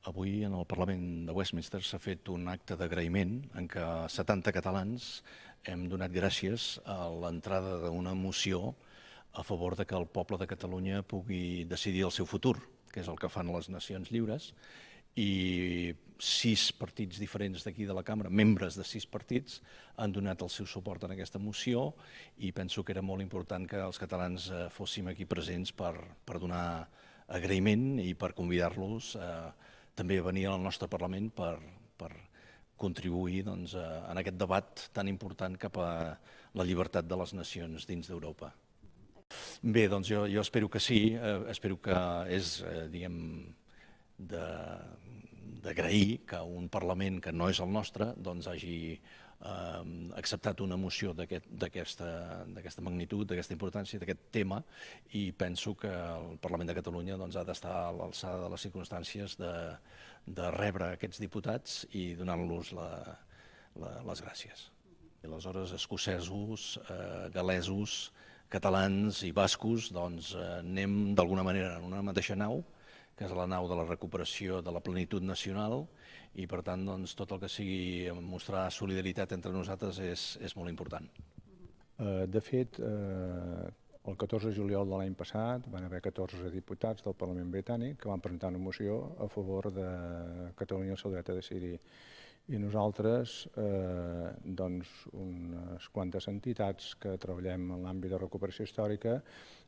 Avui en el Parlament de Westminster s'ha fet un acte d'agraïment en què 70 catalans hem donat gràcies a l'entrada d'una moció a favor de que el poble de Catalunya pugui decidir el seu futur, que és el que fan les Nacions Lliures, i 6 partits diferents d'aquí de la cambra, membres de 6 partits, han donat el seu suport en aquesta moció i penso que era molt important que els catalans fóssim aquí presents per donar agraïment i per convidar-los també a venir al nostre Parlament per contribuir en aquest debat tan important cap a la llibertat de les nacions dins d'Europa. Bé, doncs jo espero que sí, espero que és, diguem, d'agrair que un Parlament que no és el nostre hagi acceptat una moció d'aquesta magnitud, d'aquesta importància, d'aquest tema, i penso que el Parlament de Catalunya ha d'estar a l'alçada de les circumstàncies de rebre aquests diputats i donar-los les gràcies. Aleshores, escocesos, gal·lesos, catalans i bascos, anem d'alguna manera en una mateixa nau, que és la nau de la recuperació de la plenitud nacional, i per tant tot el que sigui mostrar solidaritat entre nosaltres és molt important. De fet, el 14 de juliol de l'any passat van haver 14 diputats del Parlament Britànic que van presentar una moció a favor de Catalunya i el seu dret a decidir. I nosaltres, unes quantes entitats que treballem en l'àmbit de recuperació històrica,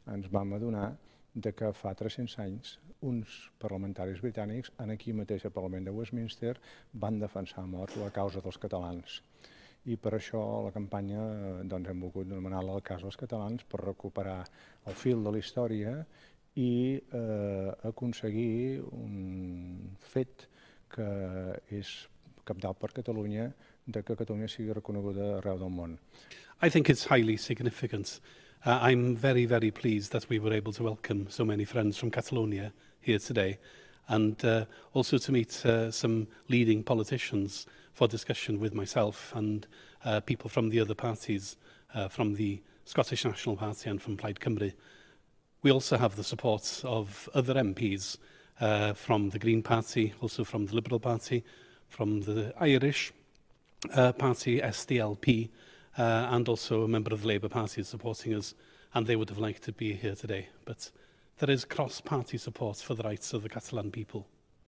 ens vam adonar que fa 300 anys uns parlamentaris britànics aquí mateix al Parlament de Westminster van defensar a mort la causa dels catalans. I per això a la campanya hem volgut anomenar-la el cas dels catalans per recuperar el fil de la història i aconseguir un fet que és cabdal per Catalunya, que Catalunya sigui reconeguda arreu del món. I think it's highly significant. I'm very, very pleased that we were able to welcome so many friends from Catalonia here today, and also to meet some leading politicians for discussion with myself and people from the other parties, from the Scottish National Party and from Plaid Cymru. We also have the support of other MPs from the Green Party, also from the Liberal Party, from the Irish Party, SDLP, and also a member of the Labour Party is supporting us, and they would have liked to be here today. But there is cross-party support for the rights of the Catalan people.